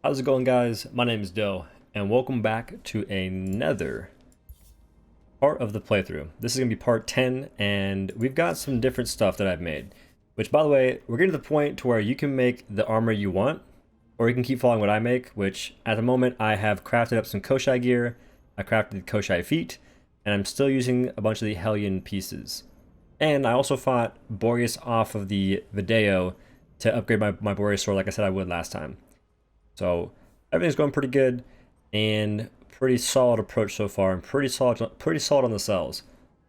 How's it going, guys? My name is Doe, and welcome back to another part of the playthrough. This is going to be part 10, and we've got some different stuff that I've made. Which, by the way, we're getting to the point to where you can make the armor you want, or you can keep following what I make, which, at the moment, I have crafted up some Koshai gear, I crafted Koshai feet, and I'm still using a bunch of the Hellion pieces. And I also fought Boreas off of the video to upgrade my Boreas sword like I said I would last time. So everything's going pretty good and pretty solid approach so far, and pretty solid on the cells.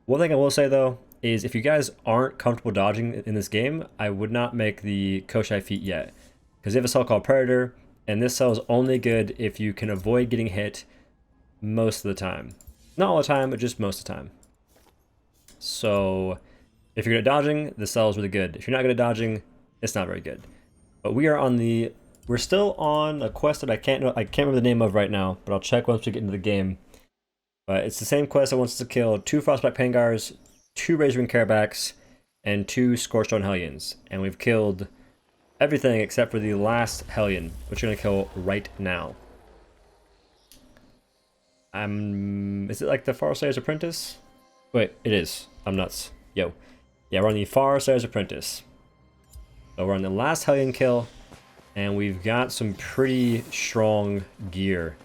One thing I will say though is if you guys aren't comfortable dodging in this game, I would not make the Koshai feat yet, because they have a cell called Predator, and this cell is only good if you can avoid getting hit most of the time. Not all the time, but just most of the time. So if you're good at dodging, the cell is really good. If you're not good at dodging, it's not very good. But we're still on a quest that I can't remember the name of right now, but I'll check once we get into the game. But it's the same quest that wants us to kill 2 Frostbite Pangars, 2 Razorwing Carabaks, and 2 Scorchstone Hellions. And we've killed everything except for the last Hellion, which we're gonna kill right now. Is it like the Farslayer's Apprentice? Wait, it is. I'm nuts. Yo. Yeah, we're on the Farslayer's Apprentice. So we're on the last Hellion kill. And we've got some pretty strong gear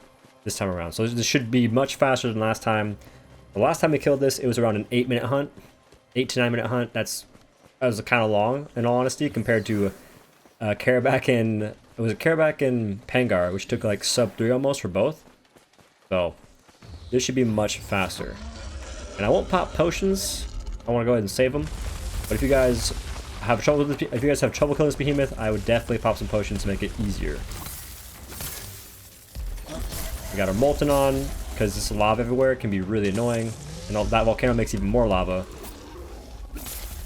this time around. So this should be much faster than last time. The last time we killed this, it was around an 8-minute hunt. 8 to 9 minute hunt. That was kind of long, in all honesty, compared to Carabak and... It was a Carabak and Pangar, which took like sub 3 almost for both. So this should be much faster. And I won't pop potions. I want to go ahead and save them. But if you guys... if you guys have trouble killing this behemoth, I would definitely pop some potions to make it easier. We got our Molten on, because this lava everywhere can be really annoying, and that volcano makes even more lava.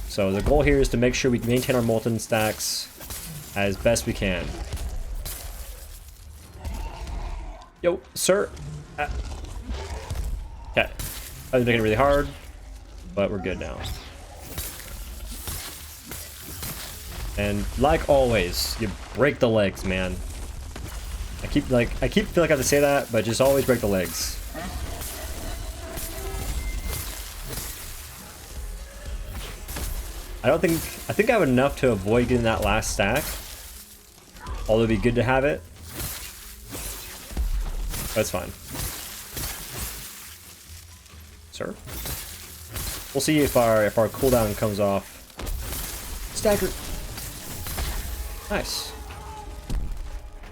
So the goal here is to make sure we maintain our Molten stacks as best we can. Yo, sir! Okay. I was making it really hard, but we're good now. And like always, you break the legs, man. I keep feeling like I have to say that, but just always break the legs. I think I have enough to avoid getting that last stack. Although it'd be good to have it. That's fine. Sir? We'll see if our cooldown comes off. Stagger. Nice.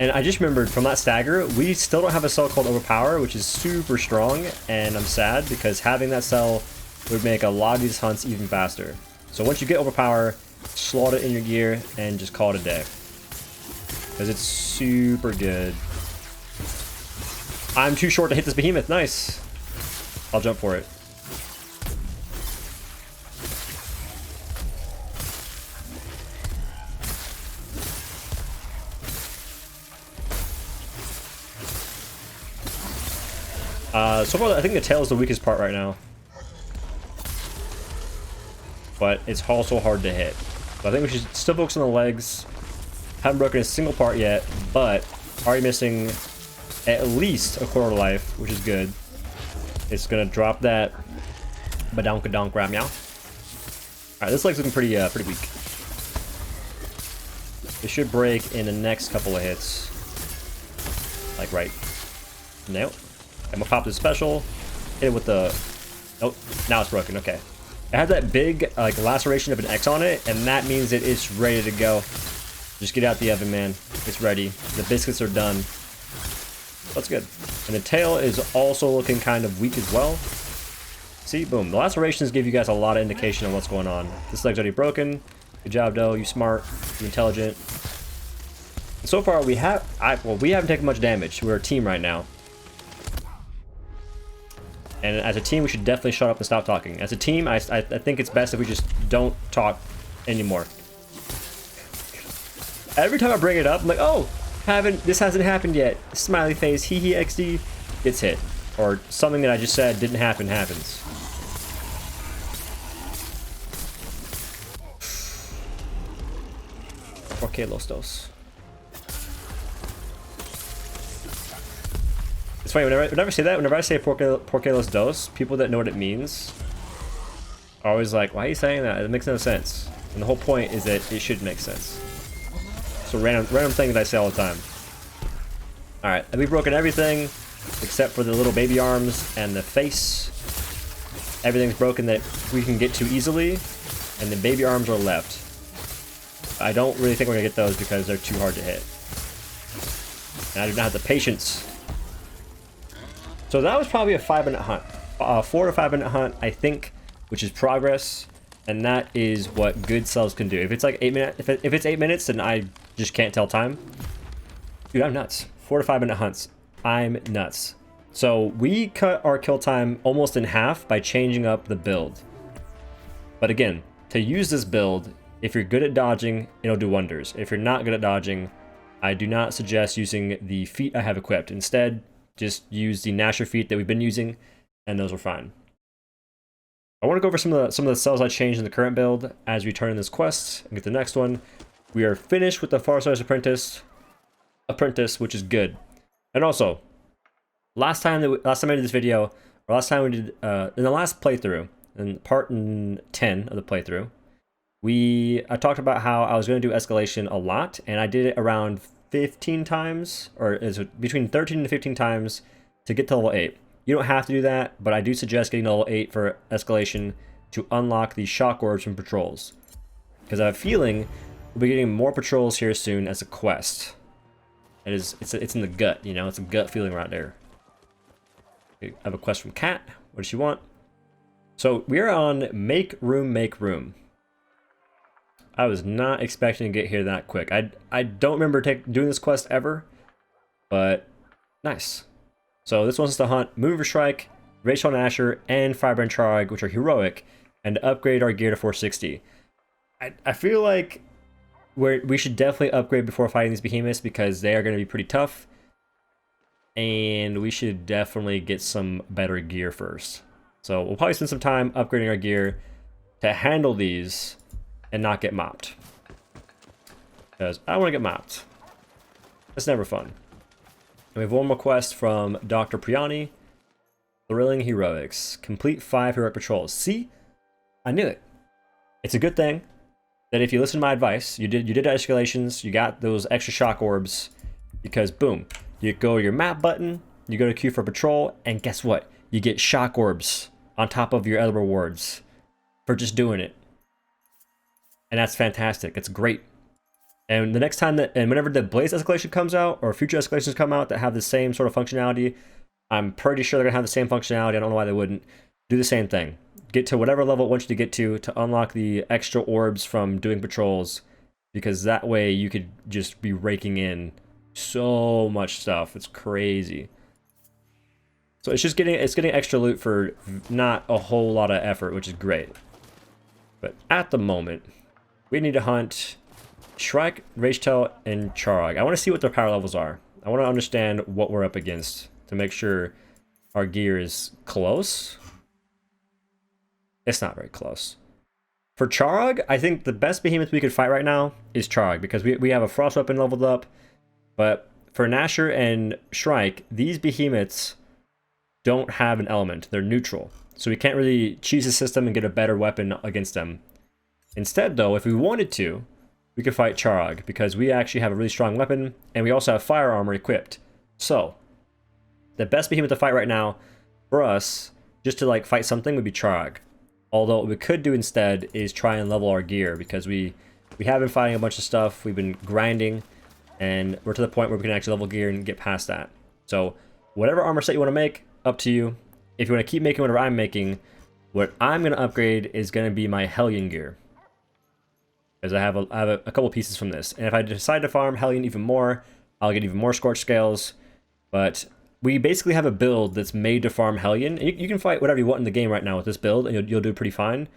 And I just remembered from that stagger, we still don't have a cell called Overpower, which is super strong, and I'm sad because having that cell would make a lot of these hunts even faster. So once you get Overpower, slot it in your gear and just call it a day. Because it's super good. I'm too short to hit this behemoth. Nice. I'll jump for it. So far, I think the tail is the weakest part right now. But it's also hard to hit. So I think we should still focus on the legs. Haven't broken a single part yet, but already missing at least a quarter life, which is good. It's gonna drop that badonka-donk ram meow. Alright, this leg's looking pretty weak. It should break in the next couple of hits. Like right. Nope. I'm gonna pop this special, hit it with the... Oh, now it's broken, okay. It has that big, like, laceration of an X on it, and that means it is ready to go. Just get out the oven, man. It's ready. The biscuits are done. That's good. And the tail is also looking kind of weak as well. See, boom. The lacerations give you guys a lot of indication of what's going on. This leg's already broken. Good job, Doe. You smart. You intelligent. And so far, we haven't taken much damage. We're a team right now. And as a team, we should definitely shut up and stop talking. As a team, I think it's best if we just don't talk anymore. Every time I bring it up, I'm like, oh, this hasn't happened yet. Smiley face, hee hee XD, gets hit. Or something that I just said didn't happen happens. Okay, Los Dos. funny, whenever I say that, whenever I say Porque los dos, people that know what it means are always like, why are you saying that? It makes no sense. And the whole point is that it should make sense. So random thing that I say all the time. Alright, we've broken everything except for the little baby arms and the face. Everything's broken that we can get to easily, and the baby arms are left. I don't really think we're gonna get those because they're too hard to hit. And I do not have the patience. So that was probably a 5-minute hunt. 4 to 5 minute hunt, I think, which is progress. And that is what good cells can do. If it's like 8 minutes, if it's 8 minutes, then I just can't tell time. Dude, I'm nuts. 4 to 5 minute hunts. I'm nuts. So we cut our kill time almost in half by changing up the build. But again, to use this build, if you're good at dodging, it'll do wonders. If you're not good at dodging, I do not suggest using the feat I have equipped. Instead, just use the Gnasher feat that we've been using, and those are fine. I want to go over some of the cells I changed in the current build as we turn in this quest and get the next one. We are finished with the Farslayer's Apprentice, which is good. And also, last time I did this video, or last time we did in the last playthrough, in part 10 of the playthrough, I talked about how I was going to do escalation a lot, and I did it around 15 times, or is it between 13 and 15 times to get to level 8. You don't have to do that, but I do suggest getting to level 8 for escalation to unlock the shock orbs from patrols. Because I have a feeling we'll be getting more patrols here soon as a quest. It's in the gut, you know, it's a gut feeling right there. I have a quest from Kat. What does she want? So we are on Make Room, Make Room. I was not expecting to get here that quick. I don't remember doing this quest ever, but nice. So this one's to hunt Moonreaver Shrike, Ragetail Gnasher, and Firebrand Charrog, which are heroic, and to upgrade our gear to 460. I feel like we should definitely upgrade before fighting these behemoths because they are going to be pretty tough, and we should definitely get some better gear first. So we'll probably spend some time upgrading our gear to handle these and not get mopped. Because I don't want to get mopped. It's never fun. And we have one more quest from Dr. Priani. Thrilling Heroics. Complete 5 heroic patrols. See? I knew it. It's a good thing that if you listen to my advice, you did escalations, you got those extra shock orbs, because boom, you go to your map button, you go to queue for patrol, and guess what? You get shock orbs on top of your other rewards for just doing it. And that's fantastic. It's great. And the next time and whenever the Blaze escalation comes out, or future escalations come out that have the same sort of functionality, I'm pretty sure they're gonna have the same functionality. I don't know why they wouldn't. Do the same thing. Get to whatever level it wants you to get to unlock the extra orbs from doing patrols, because that way you could just be raking in so much stuff. It's crazy. So it's getting extra loot for not a whole lot of effort, which is great. But at the moment, we need to hunt Shrike, Ragetail, and Charrog. I want to see what their power levels are. I want to understand what we're up against to make sure our gear is close. It's not very close. For Charrog, I think the best behemoth we could fight right now is Charrog, because we have a frost weapon leveled up. But for Gnasher and Shrike, these behemoths don't have an element. They're neutral. So we can't really cheese the system and get a better weapon against them. Instead, though, if we wanted to, we could fight Charrog, because we actually have a really strong weapon, and we also have fire armor equipped. So, the best behemoth to fight right now, for us, just to like fight something, would be Charrog. Although what we could do instead is try and level our gear, because we have been fighting a bunch of stuff, we've been grinding, and we're to the point where we can actually level gear and get past that. So, whatever armor set you want to make, up to you. If you want to keep making whatever I'm making, what I'm going to upgrade is going to be my Hellion gear. Because I have a couple pieces from this. And if I decide to farm Hellion even more, I'll get even more Scorch Scales. But we basically have a build that's made to farm Hellion. You can fight whatever you want in the game right now with this build, and you'll do pretty fine.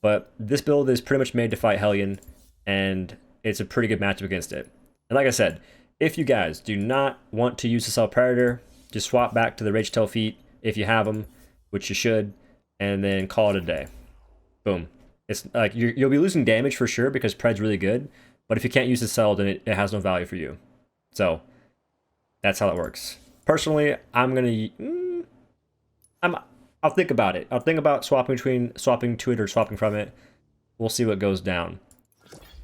But this build is pretty much made to fight Hellion, and it's a pretty good matchup against it. And like I said, if you guys do not want to use the Cell Predator, just swap back to the Ragetail feet if you have them, which you should, and then call it a day. Boom. It's like you'll be losing damage for sure because Pred's really good, but if you can't use the cell, then it has no value for you. So that's how it works. Personally, I'll think about it. I'll think about swapping to it or swapping from it. We'll see what goes down.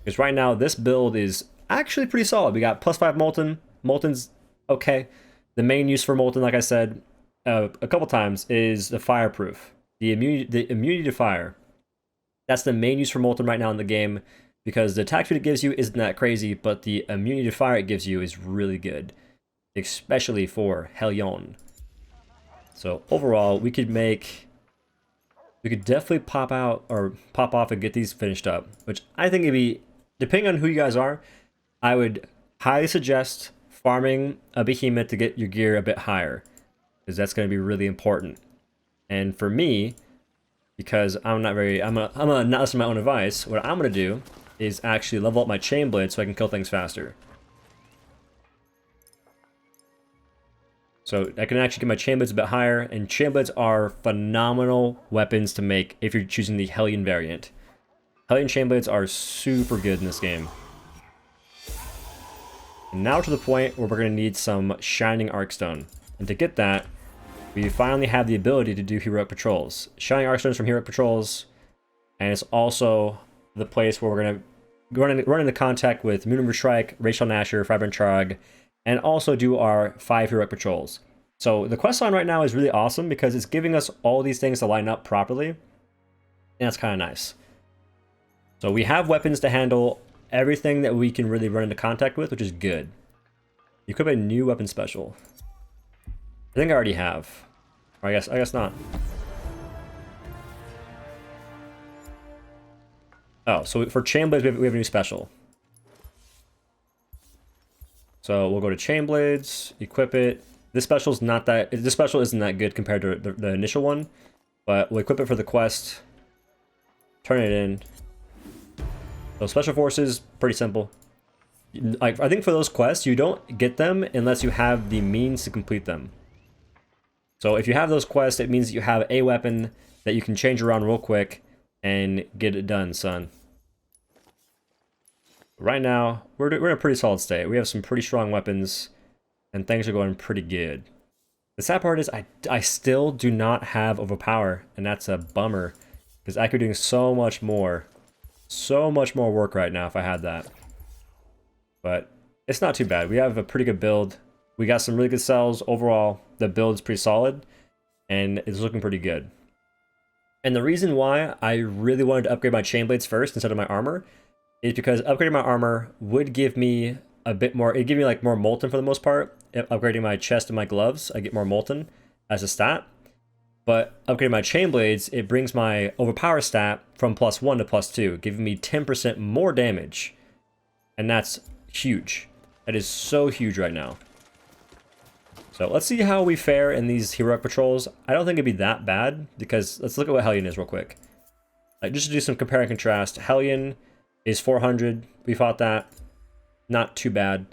Because right now, this build is actually pretty solid. We got +5 Molten. Molten's okay. The main use for Molten, like I said a couple times, is the fireproof. The immunity to fire. That's the main use for Molten right now in the game, because the attack speed it gives you isn't that crazy, but the immunity to fire it gives you is really good, especially for Hellion. So overall, we could definitely pop off and get these finished up, which I think it'd be, depending on who you guys are, I would highly suggest farming a behemoth to get your gear a bit higher, because that's going to be really important. And for me, because I'm gonna not listen to my own advice, what I'm gonna do is actually level up my chain blade so I can kill things faster. So I can actually get my chain blades a bit higher, and chain blades are phenomenal weapons to make if you're choosing the Hellion variant. Hellion chain blades are super good in this game. And now to the point where we're going to need some Shining Arcstone. And to get that, we finally have the ability to do Heroic Patrols. Shining Arcstones from Heroic Patrols, and it's also the place where we're going to run into contact with Moonreaver Shrike, Ragetail, Gnasher, Firebrand, Charrog, and also do our 5 Heroic Patrols. So the quest line right now is really awesome because it's giving us all these things to line up properly, and that's kind of nice. So we have weapons to handle everything that we can really run into contact with, which is good. Equip a new weapon special. I think I already have. Or I guess not. Oh, so for chain blades, we have a new special. So we'll go to chain blades, equip it. This special isn't that good compared to the initial one, but we'll equip it for the quest. Turn it in. So special forces, pretty simple. Like, I think for those quests, you don't get them unless you have the means to complete them. So if you have those quests, it means that you have a weapon that you can change around real quick and get it done, son. Right now, we're in a pretty solid state. We have some pretty strong weapons, and things are going pretty good. The sad part is I still do not have Overpower, and that's a bummer, because I could be doing so much more work right now if I had that. But it's not too bad. We have a pretty good build. We got some really good cells. Overall, the build is pretty solid, and it's looking pretty good. And the reason why I really wanted to upgrade my chain blades first instead of my armor is because upgrading my armor would give me a bit more, it'd give me like more molten for the most part. Upgrading my chest and my gloves, I get more molten as a stat. But upgrading my chain blades, it brings my overpower stat from +1 to +2, giving me 10% more damage. And that's huge. That is so huge right now. So let's see how we fare in these Heroic Patrols. I don't think it'd be that bad, because let's look at what Hellion is real quick. Just to do some compare and contrast, Hellion is 400. We fought that. Not too bad.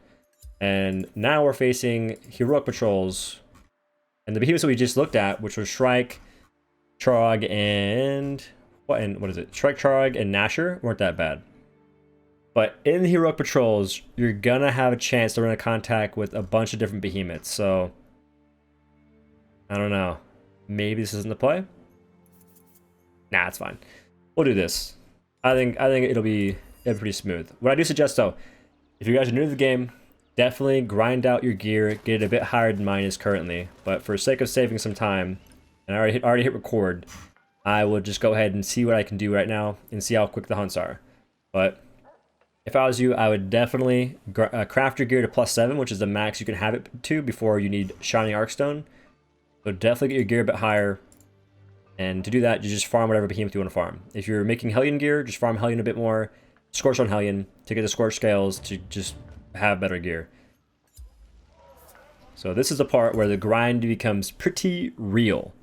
And now we're facing Heroic Patrols. And the behemoths that we just looked at, which was Shrike, Charrog, and what is it? Shrike, Charrog, and Gnasher weren't that bad. But in the Heroic Patrols, you're gonna have a chance to run into contact with a bunch of different behemoths. So I don't know. Maybe this isn't the play. Nah, it's fine. We'll do this. I think it'll be pretty smooth. What I do suggest though, if you guys are new to the game, definitely grind out your gear, get it a bit higher than mine is currently. But for the sake of saving some time, and I already hit record, I will just go ahead and see what I can do right now and see how quick the hunts are. But if I was you, I would definitely craft your gear to +7, which is the max you can have it to before you need Shining Arcstone. So definitely get your gear a bit higher. And to do that, you just farm whatever behemoth you want to farm. If you're making Hellion gear, just farm Hellion a bit more. Scorchstone Hellion to get the Scorch Scales to just have better gear. So this is the part where the grind becomes pretty real.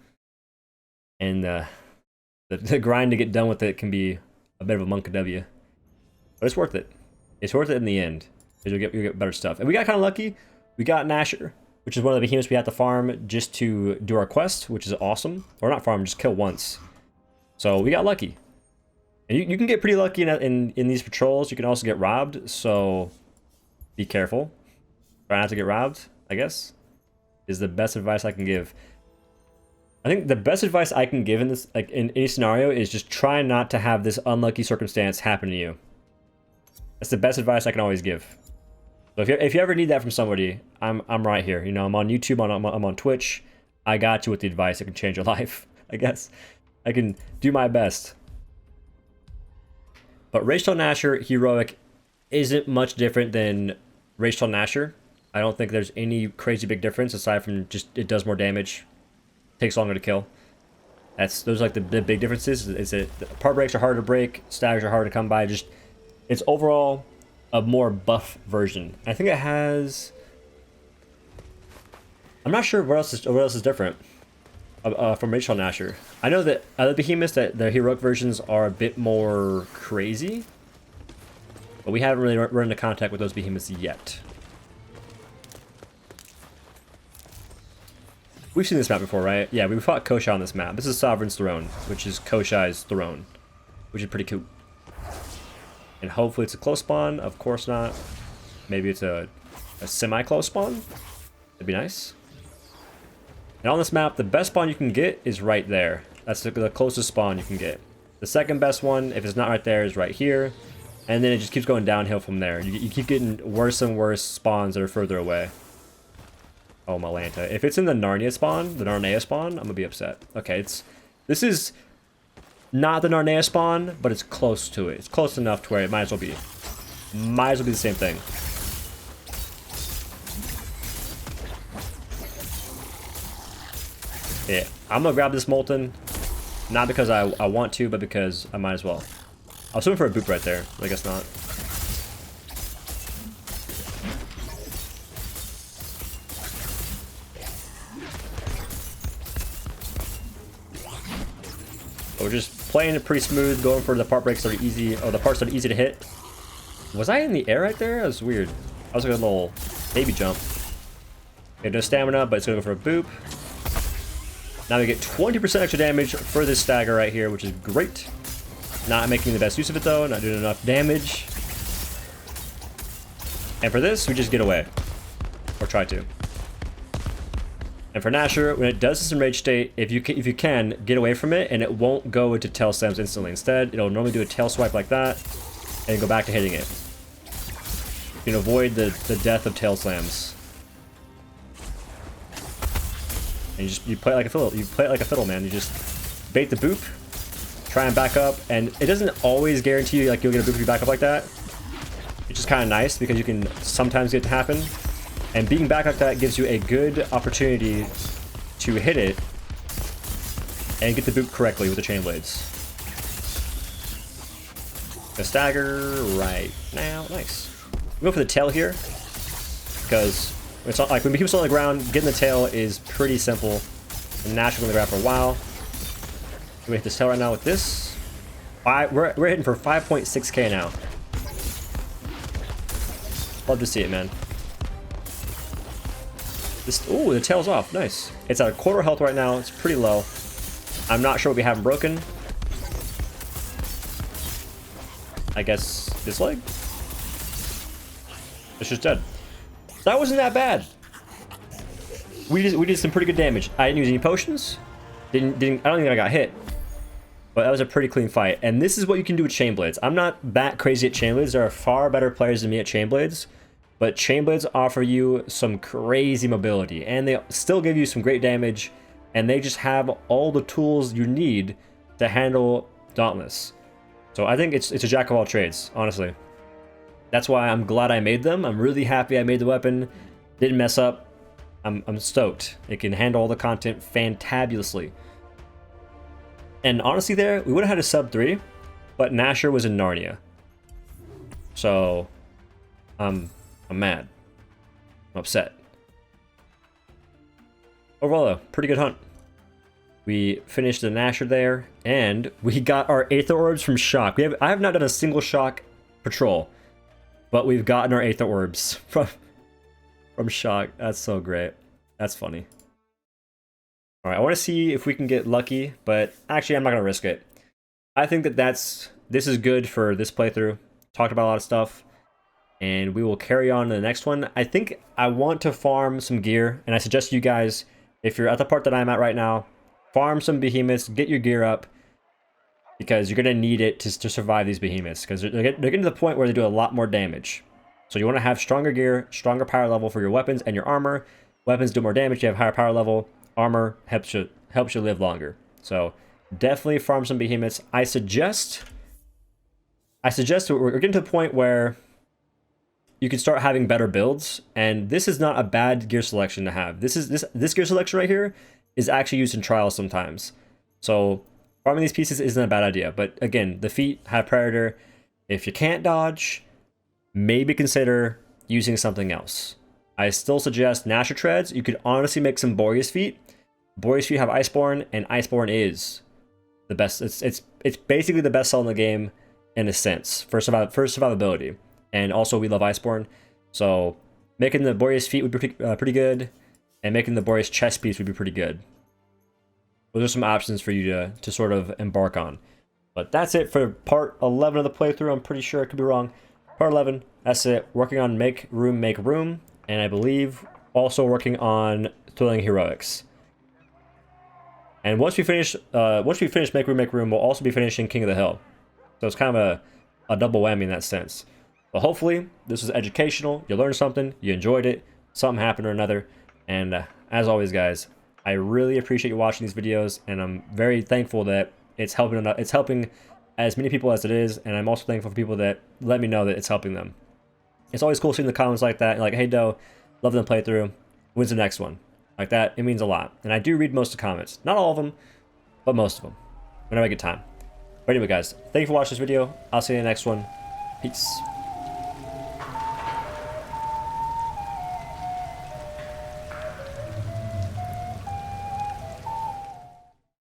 And the grind to get done with it can be a bit of a monk W. But it's worth it. It's worth it in the end. Because you'll get better stuff. And we got kind of lucky. We got Gnasher, which is one of the behemoths we had to farm just to do our quest, which is awesome. Or not farm, just kill once. So we got lucky. And you can get pretty lucky in these patrols. You can also get robbed, so be careful. Try not to get robbed, I guess. is the best advice I can give. I think the best advice I can give in this, like in any scenario, is just try not to have this unlucky circumstance happen to you. That's the best advice I can always give. So if you ever need that from somebody, I'm right here. You know, I'm on YouTube, I'm on Twitch. I got you with the advice that can change your life. I guess I can do my best. But Ragetail Gnasher Heroic isn't much different than Ragetail Gnasher. I don't think there's any crazy big difference aside from just it does more damage, takes longer to kill. Those are like the big differences. Is that part breaks are harder to break, staggers are harder to come by. Just it's overall a more buff version. I think it has. I'm not sure what else is different from Ragetail Gnasher. I know that other behemoths, that the heroic versions are a bit more crazy, but we haven't really run into contact with those behemoths yet. We've seen this map before, right? Yeah, we fought Koshai on this map. This is Sovereign's Throne, which is Koshai's throne, which is pretty cool. And hopefully it's a close spawn. Of course not. Maybe it's a semi-close spawn. That'd be nice. And on this map, the best spawn you can get is right there. That's the closest spawn you can get. The second best one, if it's not right there, is right here. And then it just keeps going downhill from there. You keep getting worse and worse spawns that are further away. Oh, Malanta. If it's in the Narnia spawn, the Narnia spawn, I'm gonna be upset. Okay, this is not the Narnia spawn, but it's close to it. It's close enough to where it might as well be. Might as well be the same thing. Yeah, I'm gonna grab this Molten, not because I want to, but because I might as well. I was swimming for a boop right there, but I guess not. But we're just playing it pretty smooth, going for the part breaks that are easy, or the parts that are easy to hit. Was I in the air right there? That was weird. I was like a little baby jump. Okay, no stamina, but it's gonna go for a boop. Now we get 20% extra damage for this stagger right here, which is great. Not making the best use of it though, not doing enough damage. And for this, we just get away. Or try to. And for Gnasher, when it does this in Rage State, if you can, get away from it, and it won't go into tail slams instantly. Instead, it'll normally do a tail swipe like that, and go back to hitting it. You can avoid the death of tail slams. And you play it like a fiddle. You play it like a fiddle, man. You just bait the boop, try and back up, and it doesn't always guarantee you like you'll get a boop if you back up like that. Which is kind of nice because you can sometimes get it to happen. And being back like that gives you a good opportunity to hit it and get the boop correctly with the chain blades. A stagger right now, nice. We go for the tail here because it's not like when behemoths on the ground, getting the tail is pretty simple. And Gnasher's on the ground for a while. We hit this tail right now with this. We're hitting for 5.6k now. Love to see it, man. Ooh, the tail's off. Nice. It's at a quarter health right now. It's pretty low. I'm not sure what we haven't broken. I guess this leg? It's just dead. That wasn't that bad. We did some pretty good damage. I didn't use any potions. I don't think I got hit. But that was a pretty clean fight. And this is what you can do with chain blades. I'm not that crazy at chain blades. There are far better players than me at chain blades. But chain blades offer you some crazy mobility, and they still give you some great damage, and they just have all the tools you need to handle Dauntless. So I think it's a jack of all trades, honestly. That's why I'm glad I made them. I'm really happy I made the weapon. Didn't mess up. I'm stoked. It can handle all the content fantabulously. And honestly there, we would have had a sub 3, but Gnasher was in Narnia. So I'm mad. I'm upset. Overall though, pretty good hunt. We finished the Gnasher there, and we got our Aether Orbs from Shock. I have not done a single Shock patrol, but we've gotten our Aether Orbs from Shock. That's so great. That's funny. Alright, I want to see if we can get lucky, but actually I'm not going to risk it. I think that this is good for this playthrough. Talked about a lot of stuff. and we will carry on to the next one. I think I want to farm some gear, and I suggest you guys, if you're at the part that I'm at right now, farm some behemoths, get your gear up, because you're going to need it to survive these behemoths, because they're getting to the point where they do a lot more damage. So you want to have stronger gear, stronger power level for your weapons and your armor. Weapons do more damage, you have higher power level. Armor helps you live longer. So definitely farm some behemoths. I suggest we're getting to the point where you can start having better builds, and this is not a bad gear selection to have. This gear selection right here is actually used in trials sometimes. So farming these pieces isn't a bad idea. But again, the feet have Predator. If you can't dodge, maybe consider using something else. I still suggest Gnasher treads. You could honestly make some Boreas feet. Boreas feet have Iceborne, and Iceborne is the best. It's basically the best sell in the game in a sense for survivability. And also we love Iceborne, so making the Boreas feet would be pretty good, and making the Boreas chest piece would be pretty good. Those are some options for you to sort of embark on. But that's it for part 11 of the playthrough. I'm pretty sure, I could be wrong. Part 11, that's it. Working on make room, and I believe also working on Thrilling Heroics. And once we finish make room, we'll also be finishing King of the Hill. So it's kind of a double whammy in that sense. But hopefully this was educational. You learned something, you enjoyed it, something happened or another. And as always, guys, I really appreciate you watching these videos, and I'm very thankful that it's helping as many people as it is, and I'm also thankful for people that let me know that it's helping them. It's always cool seeing the comments like that, like, hey Doe, loving the playthrough, when's the next one? Like that, it means a lot. And I do read most of the comments. Not all of them, but most of them, whenever I get time. But anyway, guys, thank you for watching this video. I'll see you in the next one. Peace.